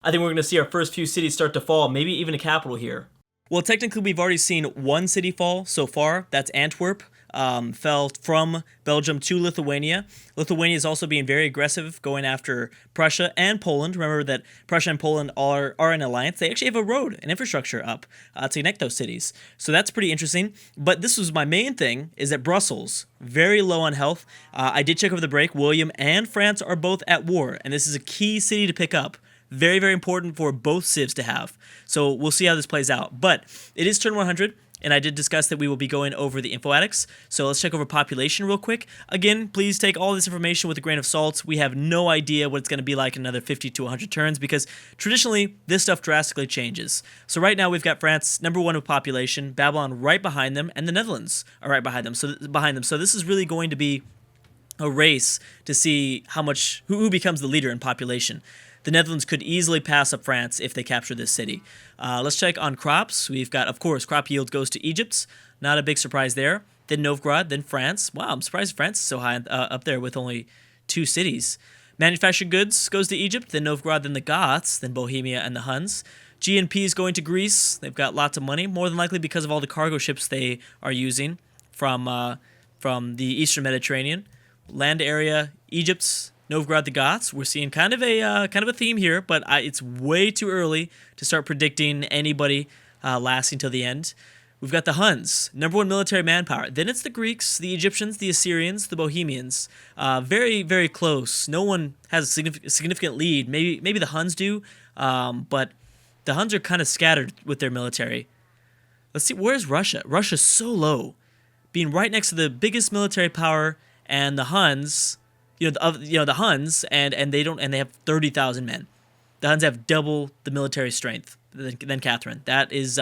I think we're going to see our first few cities start to fall, maybe even a capital here. Well, technically, we've already seen one city fall so far. That's Antwerp. Fell from Belgium to Lithuania. Lithuania is also being very aggressive, going after Prussia and Poland. Remember that Prussia and Poland are in alliance. They actually have a road and infrastructure up to connect those cities. So that's pretty interesting. But this was my main thing, is that Brussels, very low on health. I did check over the break. William and France are both at war, and this is a key city to pick up. Very, very important for both civs to have. So we'll see how this plays out. But it is turn 100, and I did discuss that we will be going over the info addicts. So let's check over population real quick. Again, please take all this information with a grain of salt. We have no idea what it's going to be like in another 50 to 100 turns because traditionally this stuff drastically changes. So right now we've got France number 1 with population, Babylon right behind them, and the Netherlands are right behind them. So this is really going to be a race to see who becomes the leader in population. The Netherlands could easily pass up France if they capture this city. Let's check on crops. We've got, of course, crop yield goes to Egypt. Not a big surprise there. Then Novgorod, then France. Wow, I'm surprised France is so high up there with only 2 cities. Manufactured goods goes to Egypt, then Novgorod, then the Goths, then Bohemia and the Huns. GNP is going to Greece. They've got lots of money, more than likely because of all the cargo ships they are using from the Eastern Mediterranean. Land area, Egypt, Novgorod, the Goths. We're seeing kind of a theme here, but it's way too early to start predicting anybody lasting till the end. We've got the Huns, number 1 military manpower. Then it's the Greeks, the Egyptians, the Assyrians, the Bohemians. Very, very close. No one has a significant lead. Maybe the Huns do, but the Huns are kind of scattered with their military. Let's see, where's Russia? Russia's so low, being right next to the biggest military power, and the Huns. The Huns, and they have 30,000 men. The Huns have double the military strength than Catherine. That is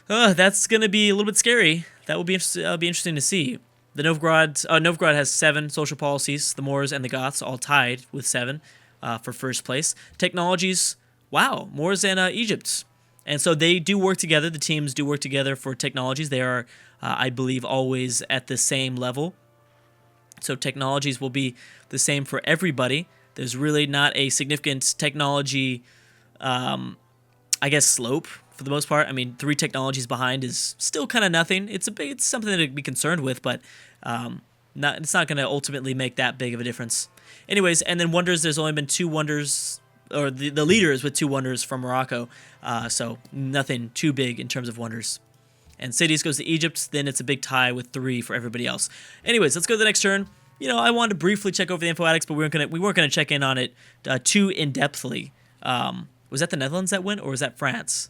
that's gonna be a little bit scary. That will be interesting to see. The Novgorod has 7 social policies. The Moors and the Goths all tied with 7 for first place. Technologies, wow, Moors and Egypt, and so they do work together. The teams do work together for technologies. They are, I believe, always at the same level. So technologies will be the same for everybody. There's really not a significant technology, slope for the most part. I mean, 3 technologies behind is still kind of nothing. It's something to be concerned with, but it's not going to ultimately make that big of a difference. Anyways, and then wonders. There's only been 2 wonders, or the leaders with 2 wonders from Morocco. So nothing too big in terms of wonders. And cities goes to Egypt, then it's a big tie with 3 for everybody else. Anyways, let's go to the next turn. I wanted to briefly check over the info addicts, but we weren't gonna check in on it too in-depthly. Was that the Netherlands that went, or was that France?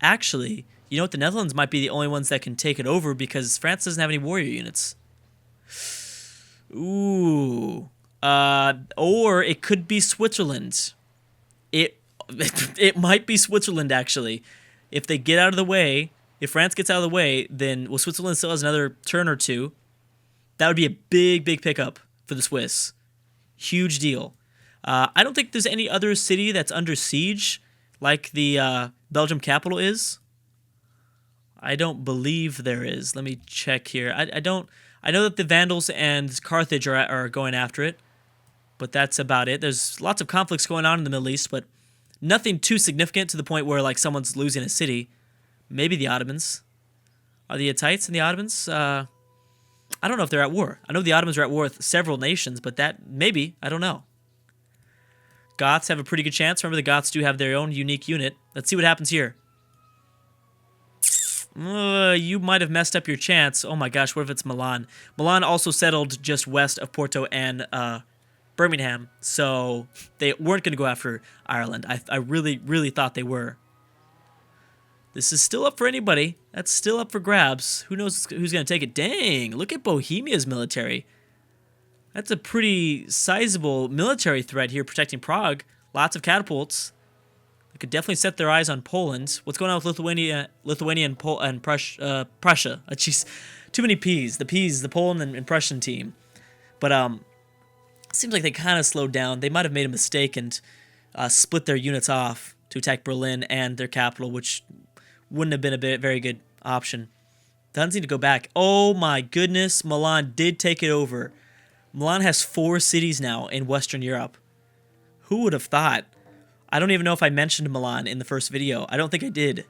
Actually, the Netherlands might be the only ones that can take it over because France doesn't have any warrior units. Ooh. Or it could be Switzerland. It might be Switzerland, actually. If they get out of the way... If France gets out of the way, then Switzerland still has another turn or 2. That would be a big, big pickup for the Swiss. Huge deal. I don't think there's any other city that's under siege like the Belgium capital is. I don't believe there is. Let me check here. I know that the Vandals and Carthage are going after it, but that's about it. There's lots of conflicts going on in the Middle East, but nothing too significant to the point where someone's losing a city. Maybe the Ottomans. Are the Hittites and the Ottomans? I don't know if they're at war. I know the Ottomans are at war with several nations, but maybe. I don't know. Goths have a pretty good chance. Remember, the Goths do have their own unique unit. Let's see what happens here. You might have messed up your chance. Oh my gosh, what if it's Milan? Milan also settled just west of Porto and Birmingham, so they weren't going to go after Ireland. I really, really thought they were. This is still up for anybody. That's still up for grabs. Who knows who's going to take it? Dang, look at Bohemia's military. That's a pretty sizable military threat here protecting Prague. Lots of catapults. They could definitely set their eyes on Poland. What's going on with Lithuania and Prussia? Jeez, too many P's. The Poland and Prussian team. But it seems like they kind of slowed down. They might have made a mistake and split their units off to attack Berlin and their capital, which wouldn't have been a very good option. The Huns need to go back. Oh my goodness, Milan did take it over. Milan has 4 cities now in Western Europe. Who would have thought? I don't even know if I mentioned Milan in the first video. I don't think I did.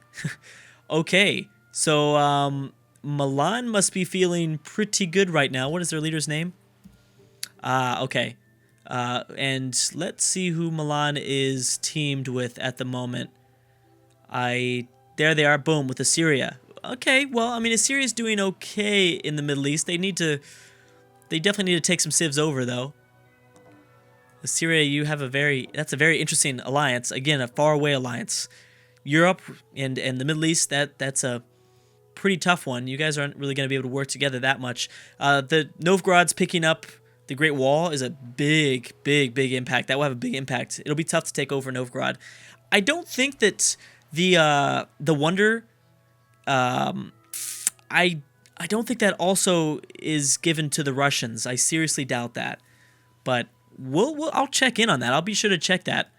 Okay, so Milan must be feeling pretty good right now. What is their leader's name? Okay. And let's see who Milan is teamed with at the moment. There they are, boom, with Assyria. Okay, well, I mean, Assyria's doing okay in the Middle East. They definitely need to take some civs over, though. Assyria, that's a very interesting alliance. Again, a faraway alliance. Europe and the Middle East, that's a pretty tough one. You guys aren't really going to be able to work together that much. The Novgorod's picking up the Great Wall is a big impact. That will have a big impact. It'll be tough to take over Novgorod. I don't think that the Wonder, I don't think that also is given to the Russians. I seriously doubt that. But I'll check in on that. I'll be sure to check that.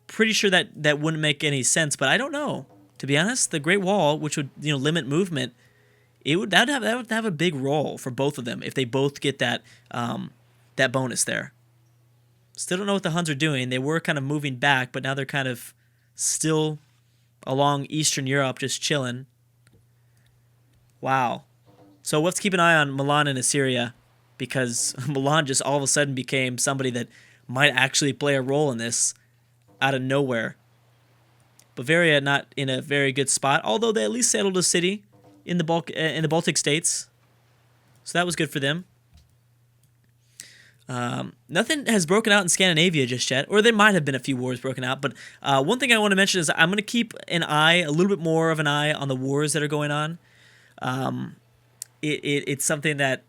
Pretty sure that wouldn't make any sense, but I don't know. To be honest, the Great Wall, which would limit movement, that would have a big role for both of them if they both get that that bonus there. Still don't know what the Huns are doing. They were kind of moving back, but now they're kind of still along Eastern Europe, just chilling. Wow. So let's keep an eye on Milan and Assyria, because Milan just all of a sudden became somebody that might actually play a role in this out of nowhere. Bavaria not in a very good spot, although they at least settled a city in the Baltic states, so that was good for them. Nothing has broken out in Scandinavia just yet, or there might have been a few wars broken out, but one thing I want to mention is I'm going to keep a little bit more of an eye on the wars that are going on. It's something that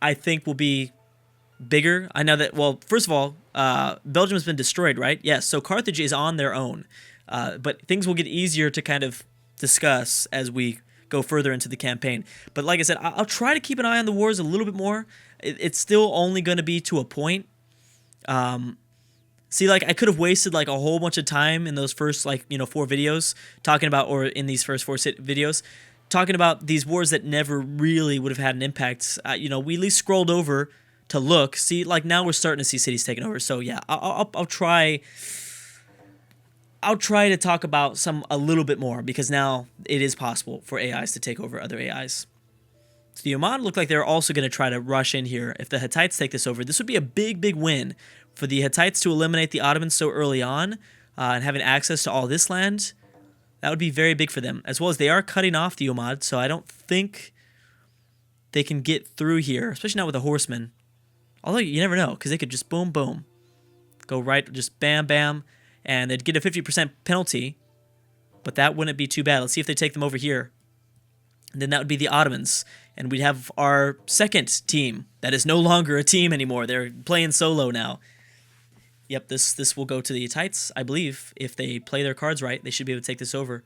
I think will be bigger. I know that, well, first of all, Belgium has been destroyed, right? Yes, so Carthage is on their own. But things will get easier to kind of discuss as we go further into the campaign. But like I said, I'll try to keep an eye on the wars a little bit more. It's still only going to be to a point. See, like, I could have wasted like a whole bunch of time in those first 4 videos talking about, or in these first 4 videos, talking about these wars that never really would have had an impact. We at least scrolled over to look. See, like, now we're starting to see cities taken over. So yeah, I'll try to talk about a little bit more, because now it is possible for AIs to take over other AIs. So the Oman look like they're also going to try to rush in here. If the Hittites take this over, this would be a big win for the Hittites to eliminate the Ottomans so early on, and having access to all this land. That would be very big for them, as well as they are cutting off the Umayyad, so I don't think they can get through here, especially not with the horsemen. Although you never know, because they could just boom, go right, just bam, bam, and they'd get a 50% penalty, but that wouldn't be too bad. Let's see if they take them over here. And then that would be the Ottomans, and we'd have our second team that is no longer a team anymore. They're playing solo now. Yep, this will go to the Hittites, I believe. If they play their cards right, they should be able to take this over.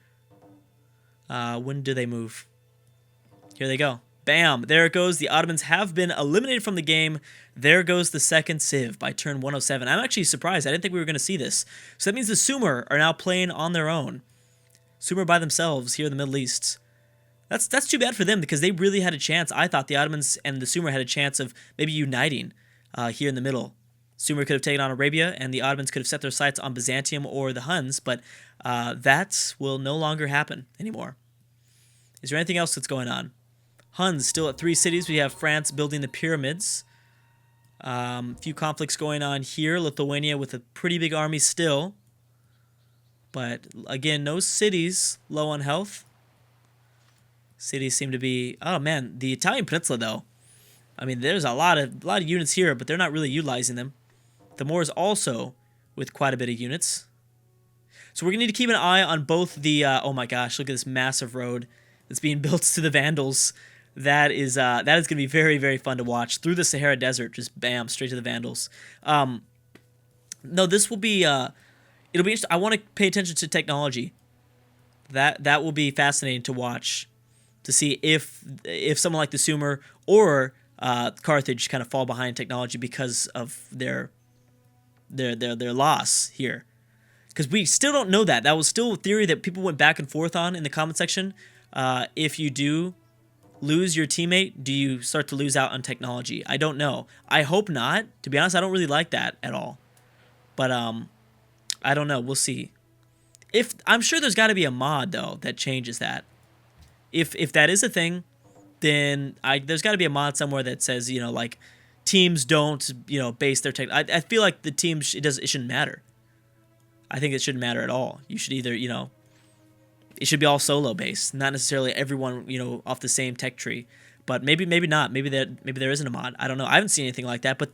When do they move? Here they go. Bam! There it goes. The Ottomans have been eliminated from the game. There goes the second civ by turn 107. I'm actually surprised. I didn't think we were going to see this. So that means the Sumer are now playing on their own. Sumer by themselves here in the Middle East. That's too bad for them, because they really had a chance. I thought the Ottomans and the Sumer had a chance of maybe uniting here in the middle. Sumer could have taken on Arabia, and the Ottomans could have set their sights on Byzantium or the Huns, but that will no longer happen anymore. Is there anything else that's going on? Huns still at 3 cities. We have France building the pyramids. A few conflicts going on here. Lithuania with a pretty big army still. But again, no cities low on health. Cities seem to be... Oh man, the Italian Peninsula though. I mean, there's a lot of units here, but they're not really utilizing them. The Moors also with quite a bit of units. So we're going to need to keep an eye on both the... oh my gosh, look at this massive road that's being built to the Vandals. That is going to be very, very fun to watch. Through the Sahara Desert, just bam, straight to the Vandals. No, this will be... it'll be interesting. I want to pay attention to technology. That will be fascinating to watch, to see if someone like the Sumer or Carthage kind of fall behind technology because of their loss here. Because we still don't know that. That was still a theory that people went back and forth on in the comment section. If you do lose your teammate, do you start to lose out on technology? I don't know. I hope not. To be honest, I don't really like that at all. But I don't know. We'll see. If I'm sure there's got to be a mod though that changes that. If that is a thing, then there's got to be a mod somewhere that says, you know, like teams don't, you know, base their tech. I feel like the teams it shouldn't matter. I think it shouldn't matter at all. You should either, you know, it should be all solo based, not necessarily everyone, you know, off the same tech tree. But maybe not. Maybe there isn't a mod. I don't know. I haven't seen anything like that. But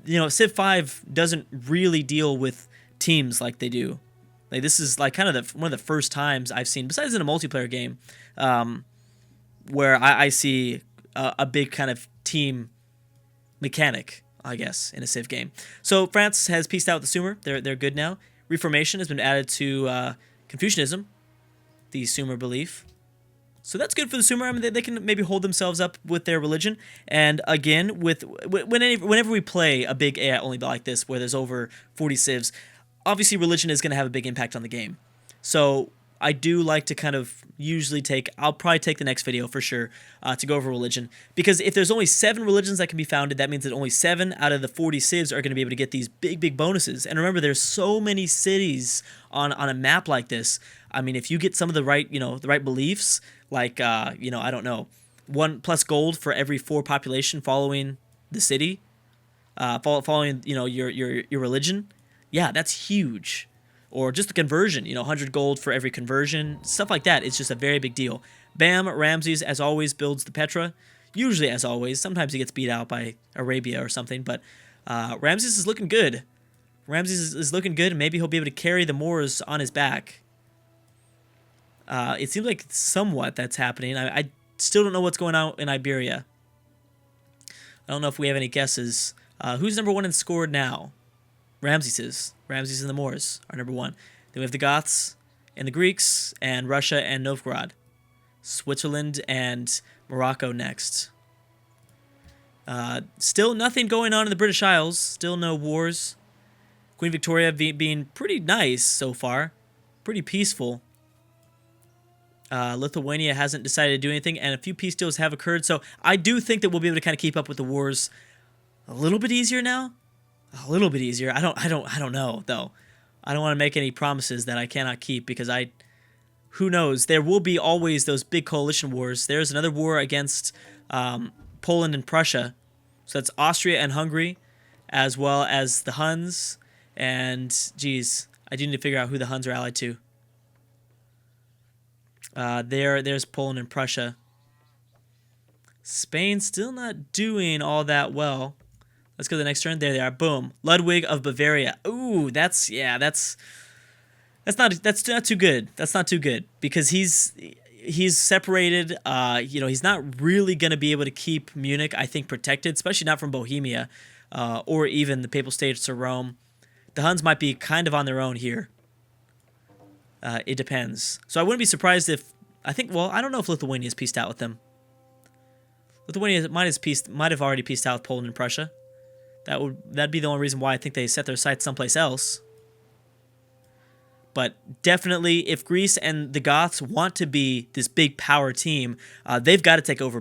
you know, Civ 5 doesn't really deal with teams like they do. Like this is like kind of one of the first times I've seen, besides in a multiplayer game, where I see a big kind of team mechanic, I guess, in a Civ game. So France has pieced out the Sumer. They're good now. Reformation has been added to Confucianism, the Sumer belief. So that's good for the Sumer. I mean, they can maybe hold themselves up with their religion. And again, whenever we play a big AI only like this, where there's over 40 civs, obviously religion is going to have a big impact on the game. So I do like to kind of usually I'll probably take the next video for sure to go over religion. Because if there's only 7 religions that can be founded, that means that only 7 out of the 40 civs are going to be able to get these big bonuses. And remember, there's so many cities on a map like this. I mean, if you get some of the right, you know, the right beliefs, like, you know, I don't know, 1+ gold for every 4 population following the city, following, you know, your religion. Yeah, that's huge. Or just the conversion, you know, 100 gold for every conversion, stuff like that. It's just a very big deal. Bam, Ramses, as always, builds the Petra. Usually, as always. Sometimes he gets beat out by Arabia or something, but Ramses is looking good. Ramses is looking good, and maybe he'll be able to carry the Moors on his back. It seems like somewhat that's happening. I still don't know what's going on in Iberia. I don't know if we have any guesses. Who's number 1 in scored now? Ramses is. Ramses and the Moors are number 1. Then we have the Goths and the Greeks and Russia and Novgorod. Switzerland and Morocco next. Still nothing going on in the British Isles. Still no wars. Queen Victoria being pretty nice so far. Pretty peaceful. Lithuania hasn't decided to do anything, and a few peace deals have occurred. So I do think that we'll be able to kind of keep up with the wars a little bit easier now. A little bit easier. I don't know though. I don't want to make any promises that I cannot keep because who knows? There will be always those big coalition wars. There's another war against Poland and Prussia. So that's Austria and Hungary, as well as the Huns. And geez, I do need to figure out who the Huns are allied to. There's Poland and Prussia. Spain still not doing all that well. Let's go to the next turn. There they are. Boom. Ludwig of Bavaria. Ooh, that's not too good. That's not too good because he's separated. You know, he's not really going to be able to keep Munich, I think, protected, especially not from Bohemia or even the Papal States or Rome. The Huns might be kind of on their own here. It depends. So I wouldn't be surprised if I don't know if Lithuania's pieced out with them. Lithuania might have already pieced out with Poland and Prussia. That'd be the only reason why I think they set their sights someplace else. But definitely, if Greece and the Goths want to be this big power team, they've got to take over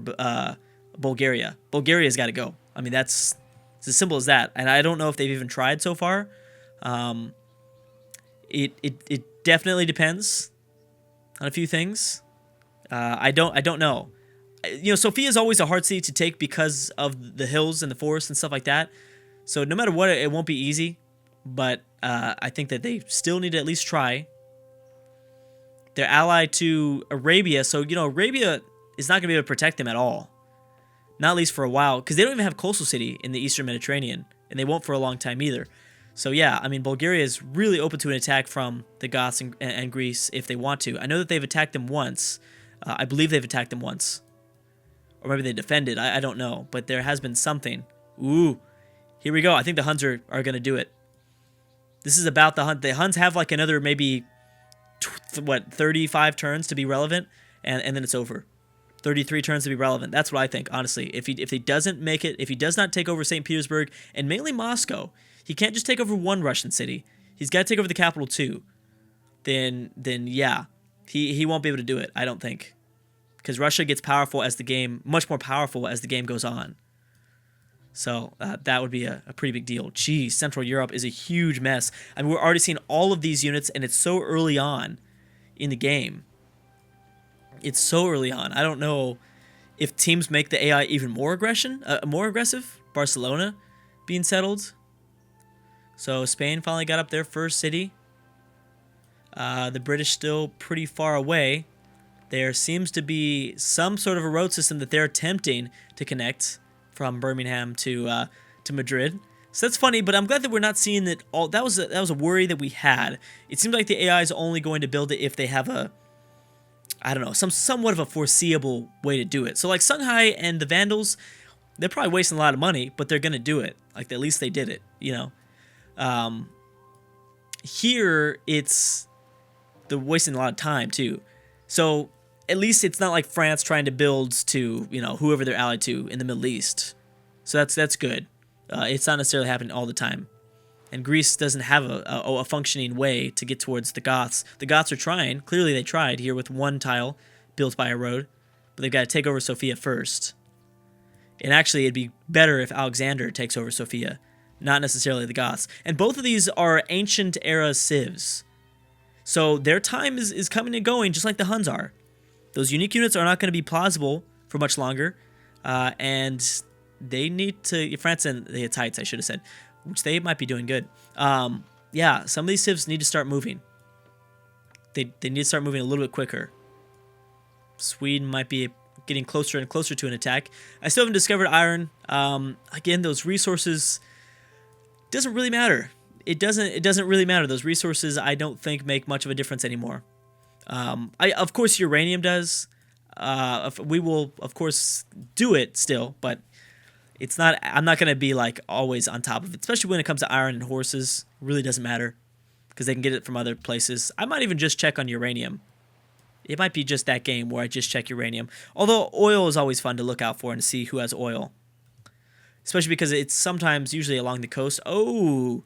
Bulgaria. Bulgaria's got to go. I mean, it's as simple as that. And I don't know if they've even tried so far. It definitely depends on a few things. I don't know. You know, Sofia is always a hard city to take because of the hills and the forests and stuff like that. So no matter what, it won't be easy. But I think that they still need to at least try. They're allied to Arabia, so, you know, Arabia is not going to be able to protect them at all. Not at least for a while, because they don't even have a coastal city in the Eastern Mediterranean, and they won't for a long time either. So yeah, I mean, Bulgaria is really open to an attack from the Goths and Greece if they want to. I know that they've attacked them once. I believe they've attacked them once. Or maybe they defended. I don't know. But there has been something. Ooh. Here we go. I think the Huns are going to do it. This is about the Huns. The Huns have like another maybe, 35 turns to be relevant. And then it's over. 33 turns to be relevant. That's what I think, honestly. If he doesn't make it, if he does not take over St. Petersburg, and mainly Moscow, he can't just take over one Russian city. He's got to take over the capital too. Then yeah. He won't be able to do it, I don't think. Because Russia gets much more powerful as the game goes on. So that would be a pretty big deal. Geez, Central Europe is a huge mess. I mean, we're already seeing all of these units, and it's so early on in the game. It's so early on. I don't know if teams make the AI even more aggressive. Barcelona being settled. So Spain finally got up their first city. The British still pretty far away. There seems to be some sort of a road system that they're attempting to connect from Birmingham to Madrid. So that's funny, but I'm glad that we're not seeing that all. That was a worry that we had. It seems like the AI is only going to build it if they have a, I don't know, somewhat of a foreseeable way to do it. So like Shanghai and the Vandals, they're probably wasting a lot of money, but they're gonna do it. Like at least they did it, you know. Here they're wasting a lot of time too. So at least it's not like France trying to build to, you know, whoever they're allied to in the Middle East. So that's good. It's not necessarily happening all the time. And Greece doesn't have a functioning way to get towards the Goths. The Goths are trying. Clearly they tried here with one tile built by a road. But they've got to take over Sofia first. And actually it'd be better if Alexander takes over Sofia, not necessarily the Goths. And both of these are ancient era civs. So their time is coming and going just like the Huns are. Those unique units are not going to be plausible for much longer, and they need to, France and the Hittites, I should have said, which they might be doing good. Yeah, some of these civs need to start moving. They need to start moving a little bit quicker. Sweden might be getting closer and closer to an attack. I still haven't discovered iron. Again, those resources doesn't really matter. It doesn't really matter. Those resources, I don't think, make much of a difference anymore. Of course, uranium does. We will, of course, do it still, but it's not. I'm not gonna be like always on top of it, especially when it comes to iron and horses. It really doesn't matter because they can get it from other places. I might even just check on uranium. It might be just that game where I just check uranium. Although oil is always fun to look out for and see who has oil, especially because it's sometimes usually along the coast. Oh.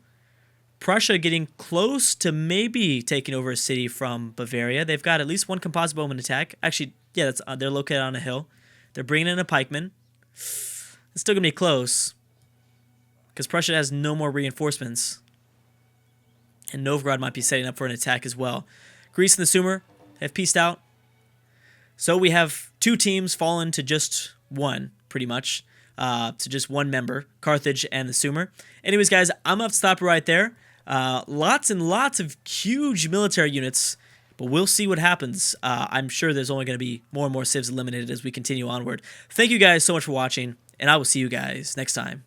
Prussia getting close to maybe taking over a city from Bavaria. They've got at least one composite bowman attack. Actually, yeah, they're located on a hill. They're bringing in a pikeman. It's still going to be close because Prussia has no more reinforcements. And Novgorod might be setting up for an attack as well. Greece and the Sumer have peaced out. So we have two teams fallen to just one, pretty much. To just one member, Carthage and the Sumer. Anyways, guys, I'm going to have to stop right there. Lots and lots of huge military units, but we'll see what happens. I'm sure there's only going to be more and more civs eliminated as we continue onward. Thank you guys so much for watching, and I will see you guys next time.